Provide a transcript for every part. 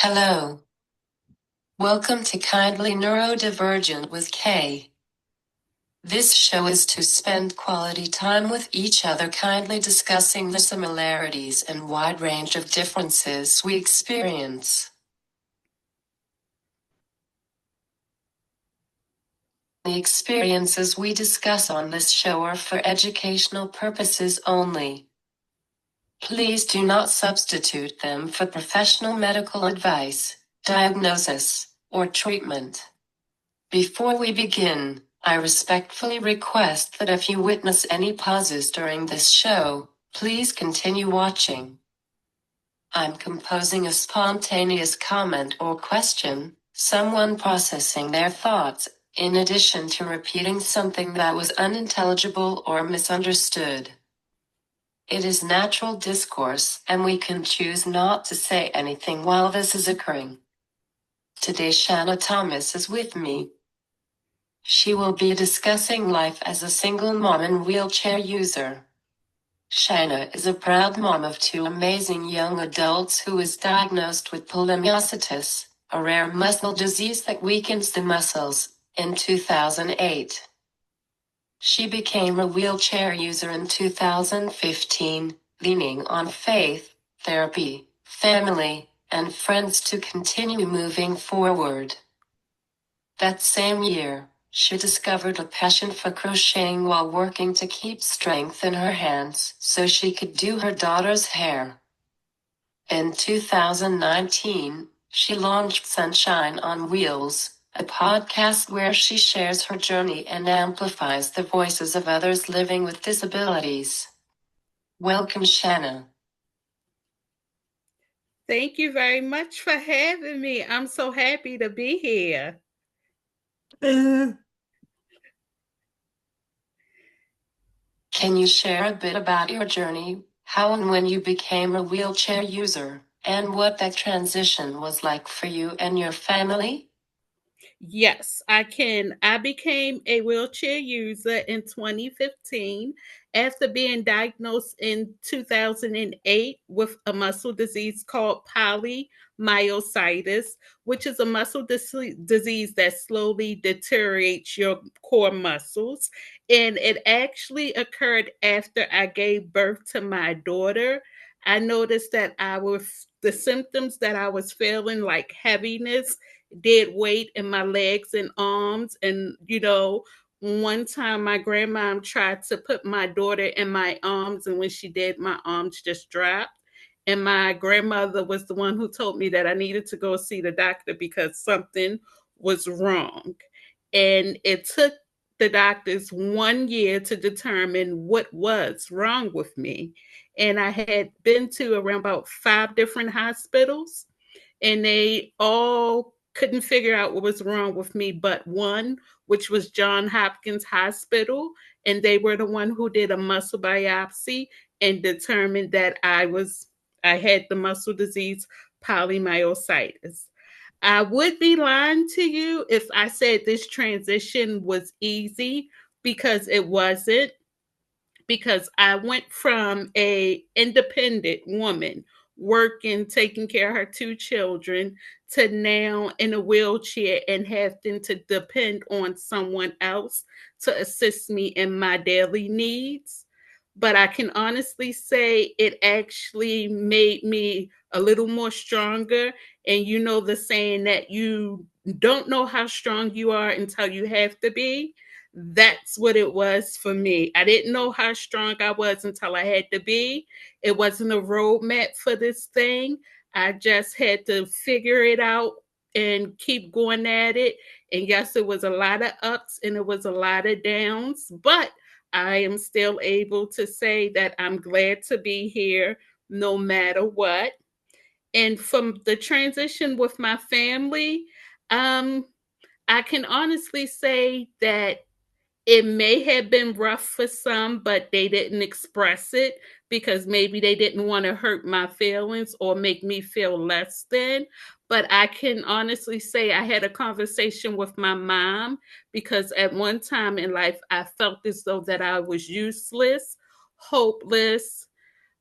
Hello. Welcome to Kindly Neurodivergent with Kay. This show is to spend quality time with each other, kindly discussing the similarities and wide range of differences we experience. The experiences we discuss on this show are for educational purposes only. Please do not substitute them for professional medical advice, diagnosis, or treatment. Before we begin, I respectfully request that if you witness any pauses during this show, please continue watching. I'm composing a spontaneous comment or question, someone processing their thoughts, in addition to repeating something that was unintelligible or misunderstood. It is natural discourse, and we can choose not to say anything while this is occurring. Today Shanna Thomas is with me. She will be discussing life as a single mom and wheelchair user. Shanna is a proud mom of two amazing young adults who was diagnosed with polymyositis, a rare muscle disease that weakens the muscles, in 2008. She became a wheelchair user in 2015, leaning on faith, therapy, family, and friends to continue moving forward. That same year, she discovered a passion for crocheting while working to keep strength in her hands so she could do her daughter's hair. In 2019, she launched Sunshine on Wheelz, a podcast where she shares her journey and amplifies the voices of others living with disabilities. Welcome, Shanna. Thank you very much for having me. I'm so happy to be here. Can you share a bit about your journey, how and when you became a wheelchair user, and what that transition was like for you and your family? Yes, I can. I became a wheelchair user in 2015 after being diagnosed in 2008 with a muscle disease called polymyositis, which is a disease that slowly deteriorates your core muscles. And it actually occurred after I gave birth to my daughter. I noticed that the symptoms that I was feeling, like heaviness, dead weight in my legs and arms. And, one time my grandmom tried to put my daughter in my arms, and when she did, my arms just dropped. And my grandmother was the one who told me that I needed to go see the doctor because something was wrong. And it took the doctors 1 year to determine what was wrong with me. And I had been to around about 5 different hospitals, and they all couldn't figure out what was wrong with me but one, which was John Hopkins Hospital. And they were the one who did a muscle biopsy and determined that I had the muscle disease polymyositis. I would be lying to you if I said this transition was easy, because it wasn't. Because I went from a independent woman working, taking care of her two children, to now in a wheelchair and having to depend on someone else to assist me in my daily needs. But I can honestly say it actually made me a little more stronger. And you know the saying that you don't know how strong you are until you have to be. That's what it was for me. I didn't know how strong I was until I had to be. It wasn't a roadmap for this thing. I just had to figure it out and keep going at it. And yes, it was a lot of ups and it was a lot of downs, but I am still able to say that I'm glad to be here no matter what. And from the transition with my family, um, I can honestly say that it may have been rough for some, but they didn't express it because maybe they didn't want to hurt my feelings or make me feel less than. But I can honestly say I had a conversation with my mom, because at one time in life I felt as though that I was useless, hopeless.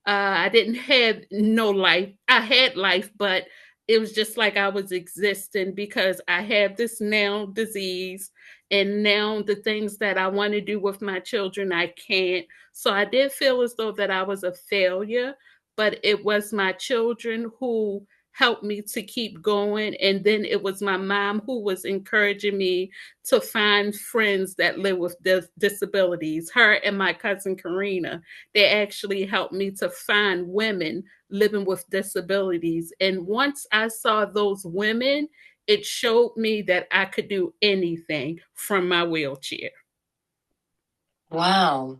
I didn't have no life. I had life, but it was just like I was existing because I have this now disease, and now the things that I want to do with my children I can't. So I did feel as though that I was a failure, but it was my children who helped me to keep going, and then it was my mom who was encouraging me to find friends that live with disabilities. Her and my cousin Karina, they actually helped me to find women living with disabilities. And once I saw those women, it showed me that I could do anything from my wheelchair. Wow.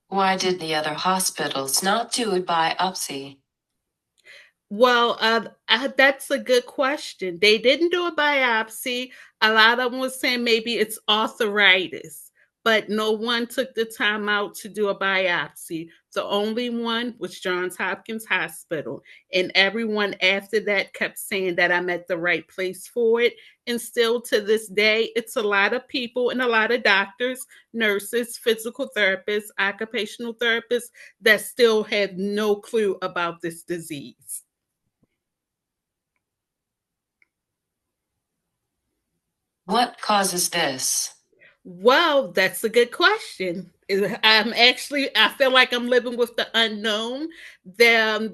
Why did the other hospitals not do a biopsy? Well, that's a good question. They didn't do a biopsy. A lot of them was saying maybe it's arthritis, but no one took the time out to do a biopsy. The only one was Johns Hopkins Hospital. And everyone after that kept saying that I'm at the right place for it. And still to this day, it's a lot of people and a lot of doctors, nurses, physical therapists, occupational therapists that still have no clue about this disease. What causes this? Well, that's a good question. I feel like I'm living with the unknown.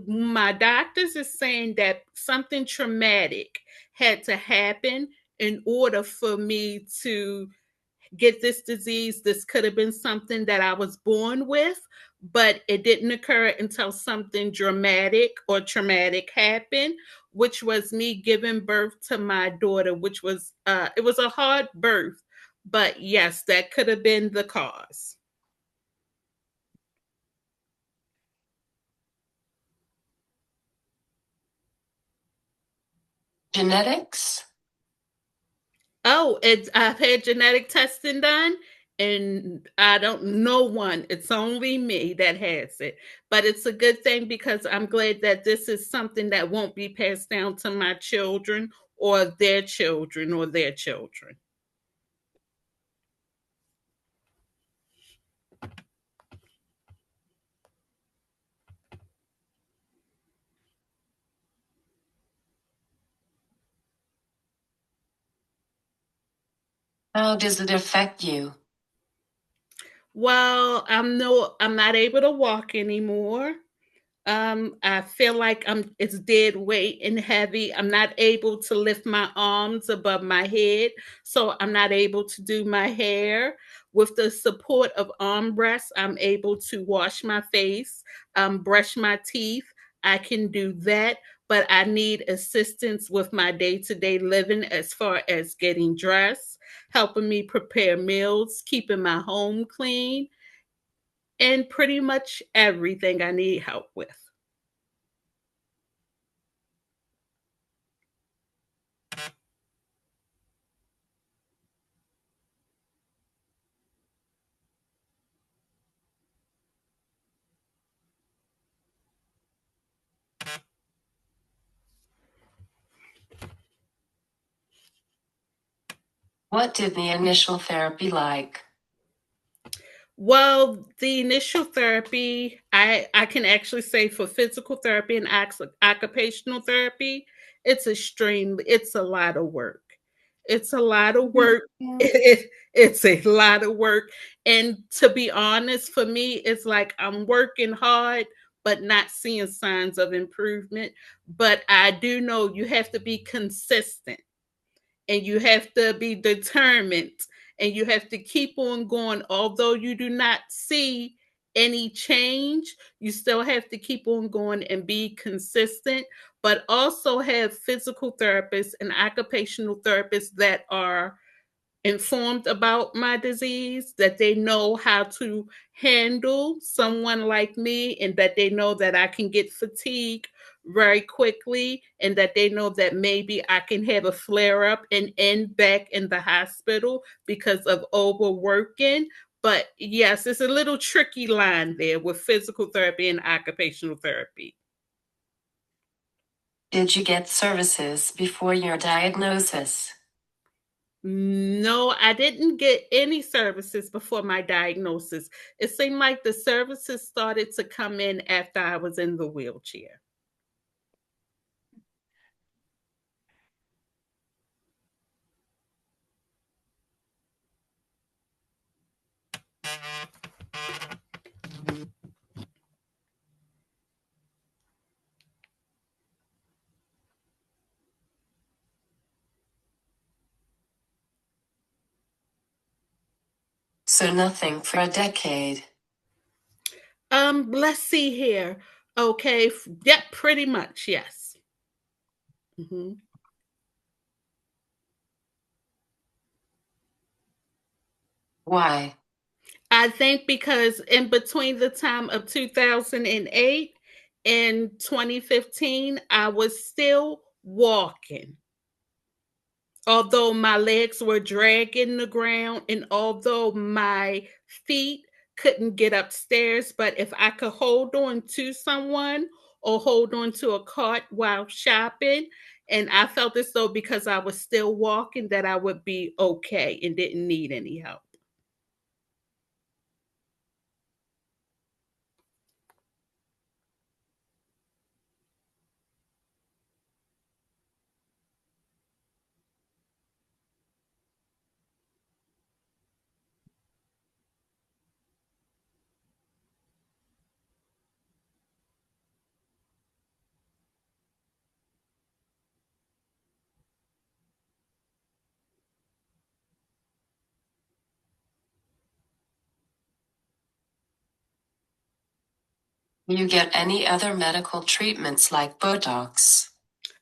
My doctors are saying that something traumatic had to happen in order for me to get this disease. This could have been something that I was born with, but it didn't occur until something dramatic or traumatic happened, which was me giving birth to my daughter, which was it was a hard birth, but yes, that could have been the cause. Genetics? Oh, I've had genetic testing done, and I don't know one. It's only me that has it. But it's a good thing because I'm glad that this is something that won't be passed down to my children or their children or their children. How does it affect you? Well, I'm not able to walk anymore. I feel like it's dead weight and heavy. I'm not able to lift my arms above my head, so I'm not able to do my hair. With the support of armrests, I'm able to wash my face, brush my teeth. I can do that, but I need assistance with my day-to-day living as far as getting dressed, helping me prepare meals, keeping my home clean, and pretty much everything I need help with. What did the initial therapy like? Well, the initial therapy, I can actually say for physical therapy and occupational therapy, it's a lot of work. It's a lot of work. It's a lot of work. And to be honest, for me, it's like I'm working hard, but not seeing signs of improvement. But I do know you have to be consistent, and you have to be determined, and you have to keep on going. Although you do not see any change, you still have to keep on going and be consistent, but also have physical therapists and occupational therapists that are informed about my disease, that they know how to handle someone like me, and that they know that I can get fatigued very quickly, and that they know that maybe I can have a flare up and end back in the hospital because of overworking. But yes, it's a little tricky line there with physical therapy and occupational therapy. Did you get services before your diagnosis? No, I didn't get any services before my diagnosis. It seemed like the services started to come in after I was in the wheelchair. So nothing for a decade. Let's see here. Okay, yep, pretty much, yes. hmm Why? I think because in between the time of 2008 and 2015, I was still walking. Although my legs were dragging the ground and although my feet couldn't get upstairs, but if I could hold on to someone or hold on to a cart while shopping, and I felt as though because I was still walking that I would be okay and didn't need any help. You get any other medical treatments like Botox?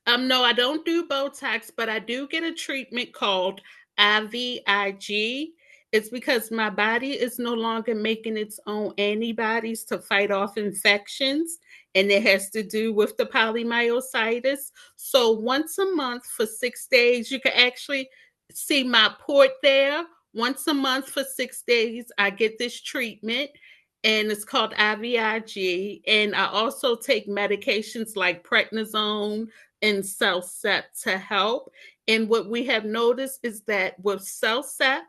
No, I don't do Botox, but I do get a treatment called IVIG. It's because my body is no longer making its own antibodies to fight off infections, and it has to do with the polymyositis. So once a month for 6 days, you can actually see my port there. Once a month for 6 days, I get this treatment, and it's called IVIG. And I also take medications like prednisone and CellCep to help. And what we have noticed is that with CellCep,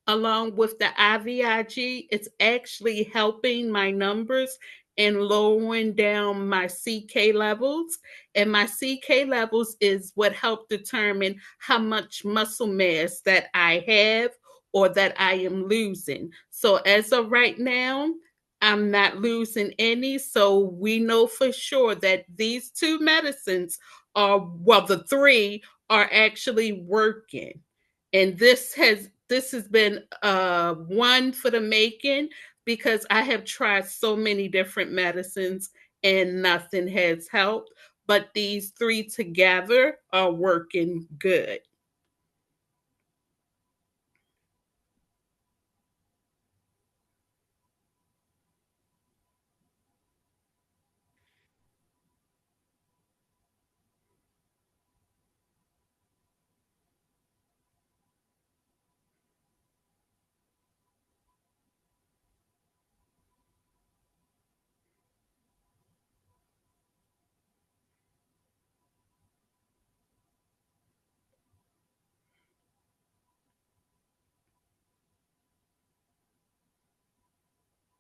along with the IVIG, it's actually helping my numbers and lowering down my CK levels. And my CK levels is what help determine how much muscle mass that I have or that I am losing. So as of right now, I'm not losing any. So we know for sure that these two medicines are, well, the three are actually working. And this has been one for the making because I have tried so many different medicines and nothing has helped. But these three together are working good.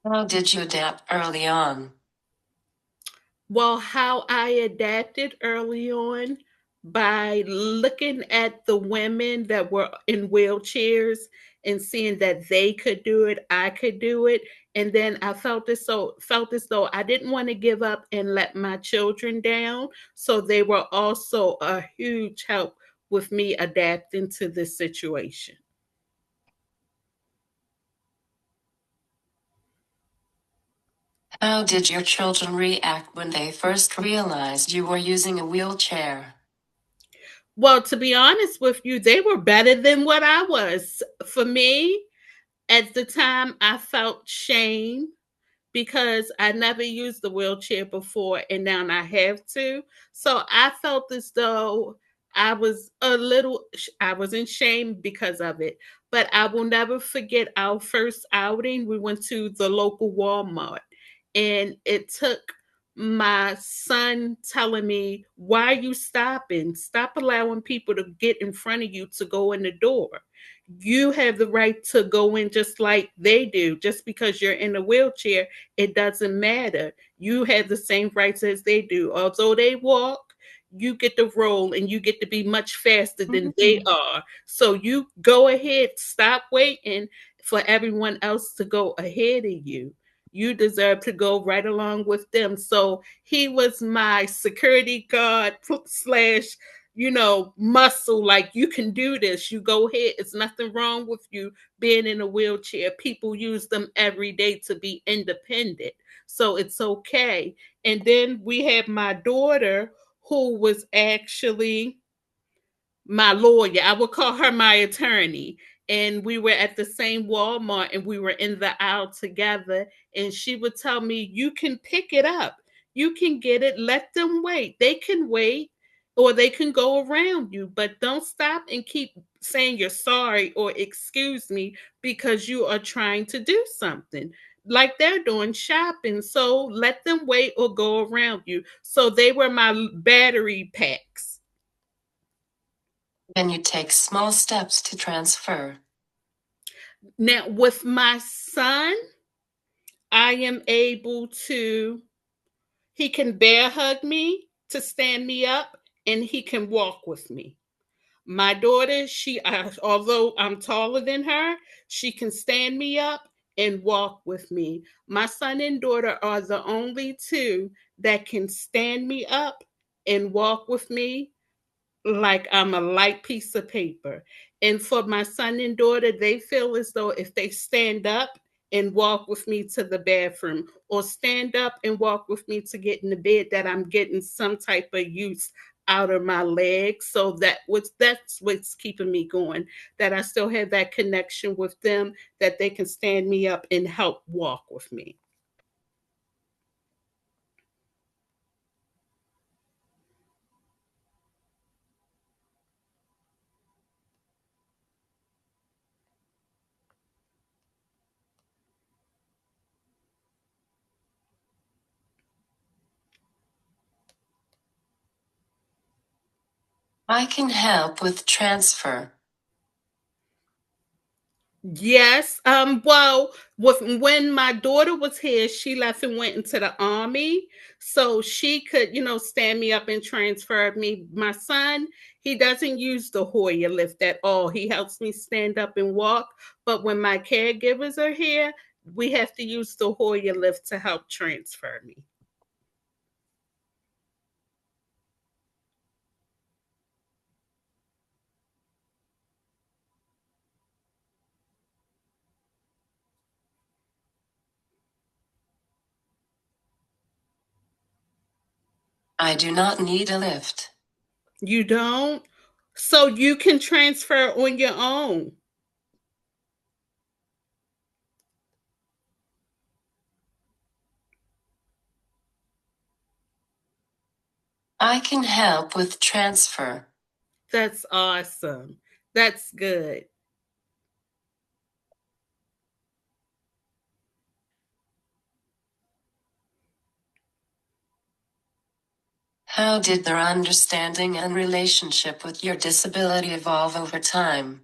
How did you adapt early on? Well, how I adapted early on by looking at the women that were in wheelchairs and seeing that they could do it, I could do it, and then I felt as though I didn't want to give up and let my children down. So they were also a huge help with me adapting to this situation. How did your children react when they first realized you were using a wheelchair? Well, to be honest with you, they were better than what I was. For me, at the time, I felt shame because I never used the wheelchair before and now I have to. So I felt as though I was in shame because of it. But I will never forget our first outing. We went to the local Walmart and it took my son telling me, "Why are you stopping? Stop allowing people to get in front of you to go in the door. You have the right to go in just like they do. Just because you're in a wheelchair, it doesn't matter. You have the same rights as they do. Although they walk, you get to roll and you get to be much faster than they are. So you go ahead, stop waiting for everyone else to go ahead of you. You deserve to go right along with them." So he was my security guard slash muscle, like you can do this. You go ahead. It's nothing wrong with you being in a wheelchair. People use them every day to be independent. So it's okay. And then we have my daughter who was actually my lawyer. I would call her my attorney. And we were at the same Walmart and we were in the aisle together. And she would tell me, "You can pick it up. You can get it. Let them wait. They can wait or they can go around you. But don't stop and keep saying you're sorry or excuse me because you are trying to do something." Like they're doing shopping. So let them wait or go around you. So they were my battery packs. Can you take small steps to transfer? Now, with my son, I am able to, he can bear hug me to stand me up and he can walk with me. My daughter, although I'm taller than her, she can stand me up and walk with me. My son and daughter are the only two that can stand me up and walk with me like I'm a light piece of paper. And for my son and daughter, they feel as though if they stand up and walk with me to the bathroom or stand up and walk with me to get in the bed, that I'm getting some type of use out of my legs. So that's what's keeping me going. That I still have that connection with them, that they can stand me up and help walk with me. I can help with transfer. Yes. Well, when my daughter was here, she left and went into the army, so she could, stand me up and transfer me. My son, he doesn't use the Hoyer lift at all. He helps me stand up and walk, but when my caregivers are here, we have to use the Hoyer lift to help transfer me. I do not need a lift. You don't? So you can transfer on your own. I can help with transfer. That's awesome. That's good. How did their understanding and relationship with your disability evolve over time?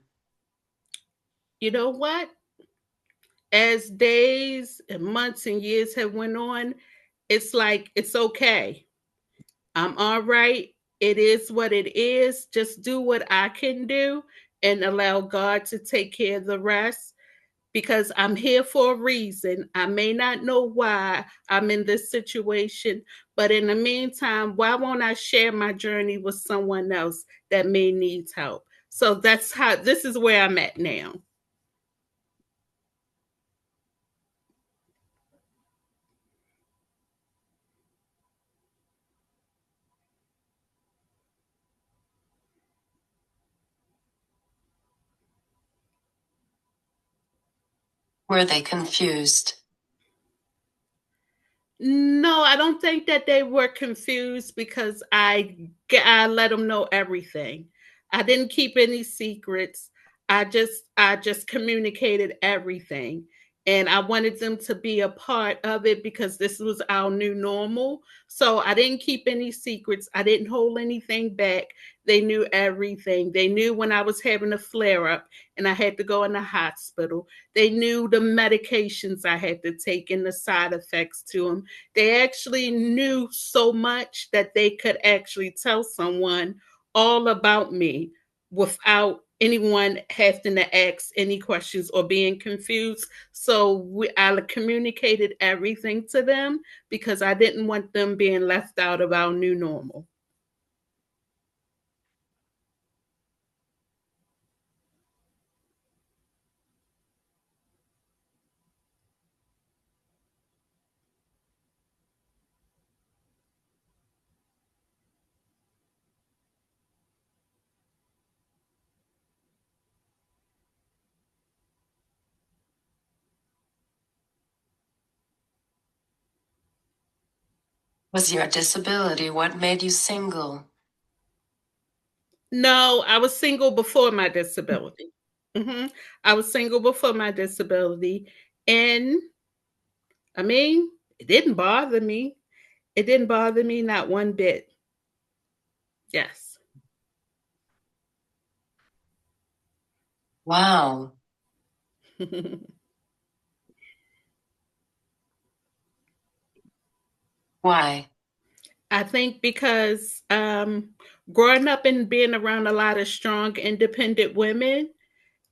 You know what? As days and months and years have went on, it's like it's okay. I'm all right. It is what it is. Just do what I can do and allow God to take care of the rest, because I'm here for a reason. I may not know why I'm in this situation, but in the meantime, why won't I share my journey with someone else that may need help? So this is where I'm at now. Were they confused? No, I don't think that they were confused because I let them know everything. I didn't keep any secrets. I just communicated everything. And I wanted them to be a part of it because this was our new normal. So I didn't keep any secrets. I didn't hold anything back. They knew everything. They knew when I was having a flare up and I had to go in the hospital. They knew the medications I had to take and the side effects to them. They actually knew so much that they could actually tell someone all about me without anyone having to ask any questions or being confused. So I communicated everything to them because I didn't want them being left out of our new normal. Was your disability what made you single? No, I was single before my disability. I was single before my disability, and I mean, it didn't bother me. It didn't bother me not one bit. Yes. Wow. Why? I think because growing up and being around a lot of strong, independent women,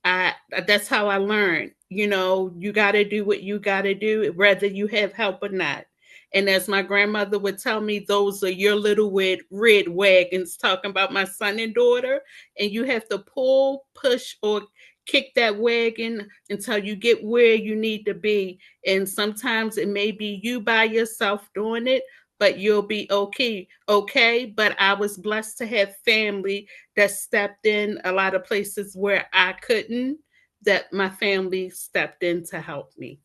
I that's how I learned. You know, you got to do what you got to do, whether you have help or not. And as my grandmother would tell me, those are your little red wagons, talking about my son and daughter. And you have to pull, push, or kick that wagon until you get where you need to be. And sometimes it may be you by yourself doing it, but you'll be okay. Okay. But I was blessed to have family that stepped in a lot of places where I couldn't, that my family stepped in to help me.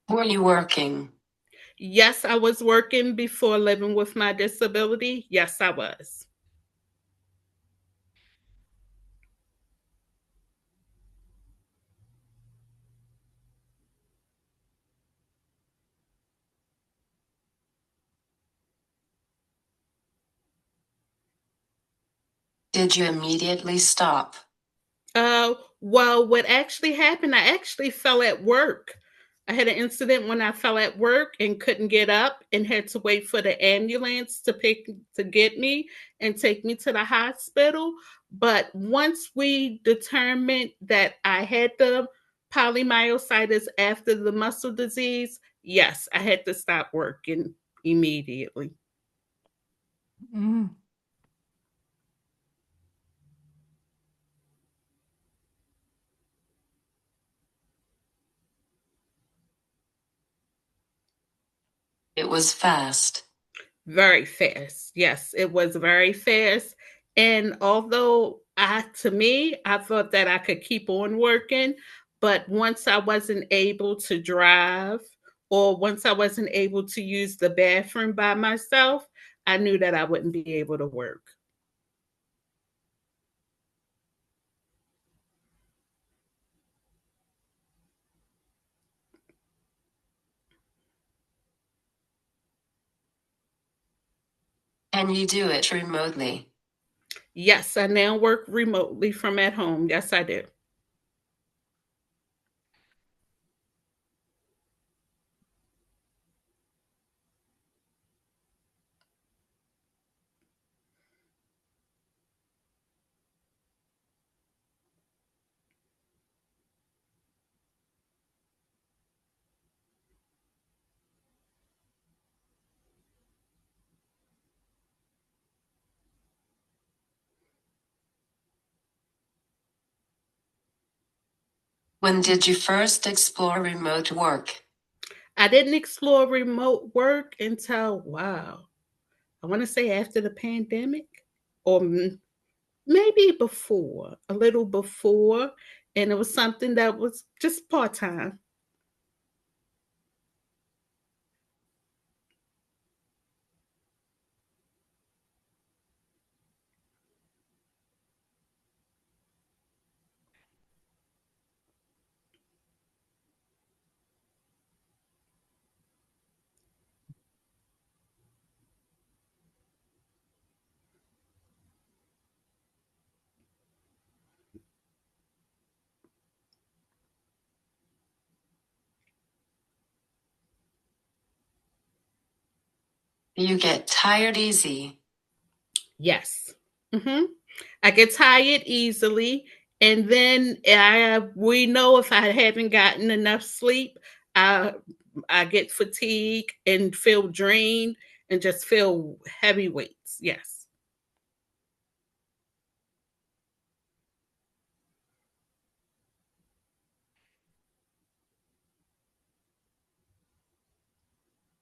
Were you working? Yes, I was working before living with my disability. Yes, I was. Did you immediately stop? Well, what actually happened, I actually fell at work. I had an incident when I fell at work and couldn't get up and had to wait for the ambulance to get me and take me to the hospital. But once we determined that I had the polymyositis after the muscle disease, yes, I had to stop working immediately. Mm. It was fast. Very fast. Yes, it was very fast. And although to me, I thought that I could keep on working, but once I wasn't able to drive or once I wasn't able to use the bathroom by myself, I knew that I wouldn't be able to work. Can you do it remotely? Yes, I now work remotely from at home. Yes, I do. When did you first explore remote work? I didn't explore remote work until, wow, I want to say after the pandemic or maybe before, a little before, and it was something that was just part time. You get tired easy. Yes. hmm I get tired easily, and then we know if I haven't gotten enough sleep, I I get fatigued and feel drained and just feel heavy weights. Yes.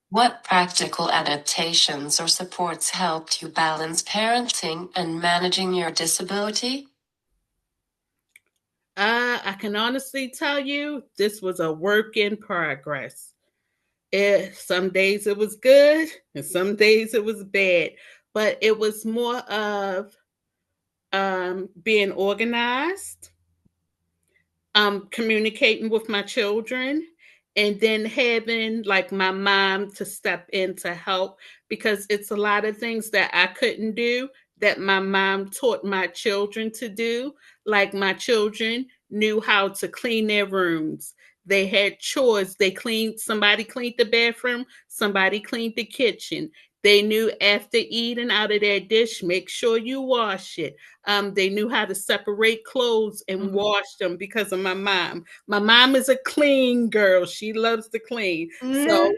What practical adaptations or supports helped you balance parenting and managing your disability? I can honestly tell you this was a work in progress. Some days it was good and some days it was bad, but it was more of being organized, communicating with my children, and then having like my mom to step in to help, because it's a lot of things that I couldn't do that my mom taught my children to do. Like my children knew how to clean their rooms. They had chores. Somebody cleaned the bathroom, somebody cleaned the kitchen. They knew after eating out of their dish, make sure you wash it. They knew how to separate clothes and wash them because of my mom. My mom is a clean girl. She loves to clean. So,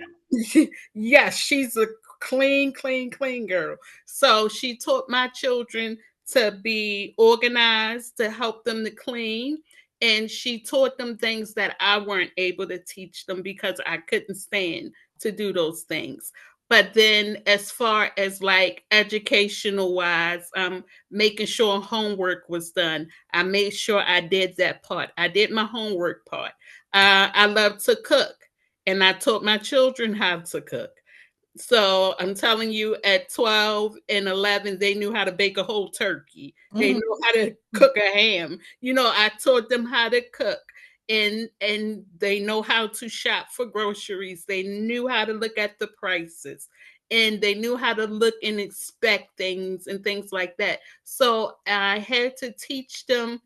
yes, she's a clean, clean, clean girl. So she taught my children to be organized, to help them to clean. And she taught them things that I weren't able to teach them because I couldn't stand to do those things. But then, as far as like educational wise, making sure homework was done, I made sure I did that part. I did my homework part. I love to cook, and I taught my children how to cook. So I'm telling you, at 12 and 11, they knew how to bake a whole turkey. They knew how to cook a ham. I taught them how to cook. And they know how to shop for groceries. They knew how to look at the prices. And they knew how to look and inspect things and things like that. So I had to teach them.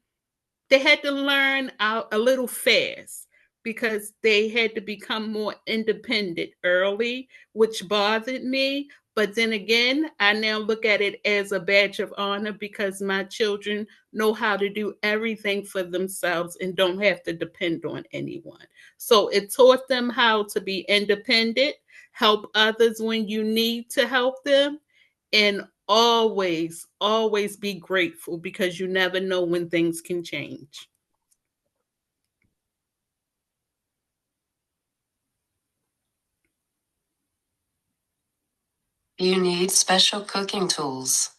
They had to learn a little fast because they had to become more independent early, which bothered me. But then again, I now look at it as a badge of honor because my children know how to do everything for themselves and don't have to depend on anyone. So it taught them how to be independent, help others when you need to help them, and always, always be grateful because you never know when things can change. You need special cooking tools.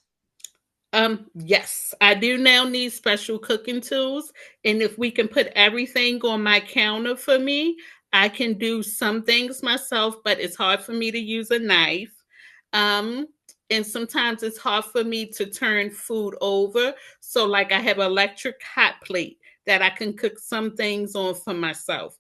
Yes, I do now need special cooking tools. And if we can put everything on my counter for me, I can do some things myself, but it's hard for me to use a knife. Um, and sometimes it's hard for me to turn food over. So, like, I have an electric hot plate that I can cook some things on for myself.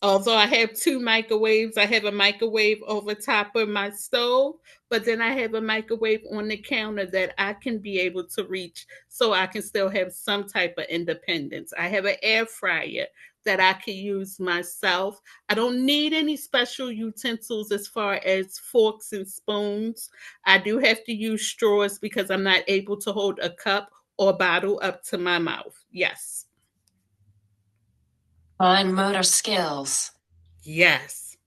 Although I have two microwaves, I have a microwave over top of my stove, but then I have a microwave on the counter that I can be able to reach so I can still have some type of independence. I have an air fryer that I can use myself. I don't need any special utensils as far as forks and spoons. I do have to use straws because I'm not able to hold a cup or bottle up to my mouth. Yes. Fine motor skills. Yes.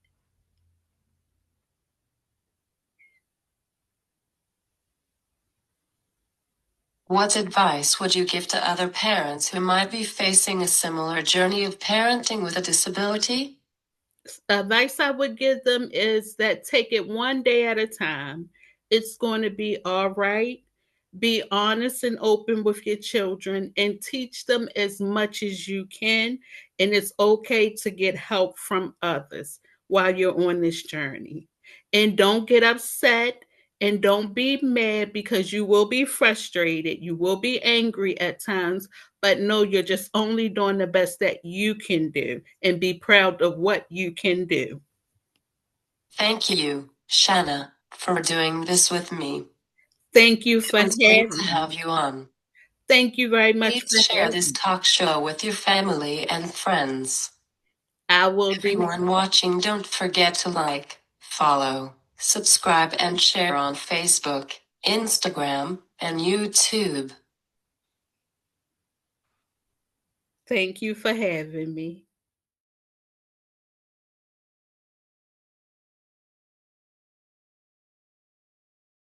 What advice would you give to other parents who might be facing a similar journey of parenting with a disability? Advice I would give them is that take it one day at a time. It's going to be all right. Be honest and open with your children and teach them as much as you can. And it's okay to get help from others while you're on this journey. And don't get upset and don't be mad because you will be frustrated. You will be angry at times, but know you're just only doing the best that you can do and be proud of what you can do. Thank you, Shanna, for doing this with me. Thank you It for was great having to me. have you on. Thank you very much Please for share having this me. talk show with your family and friends. I will do. Everyone watching, don't forget to like, follow, subscribe, and share on Facebook, Instagram, and YouTube. Thank you for having me.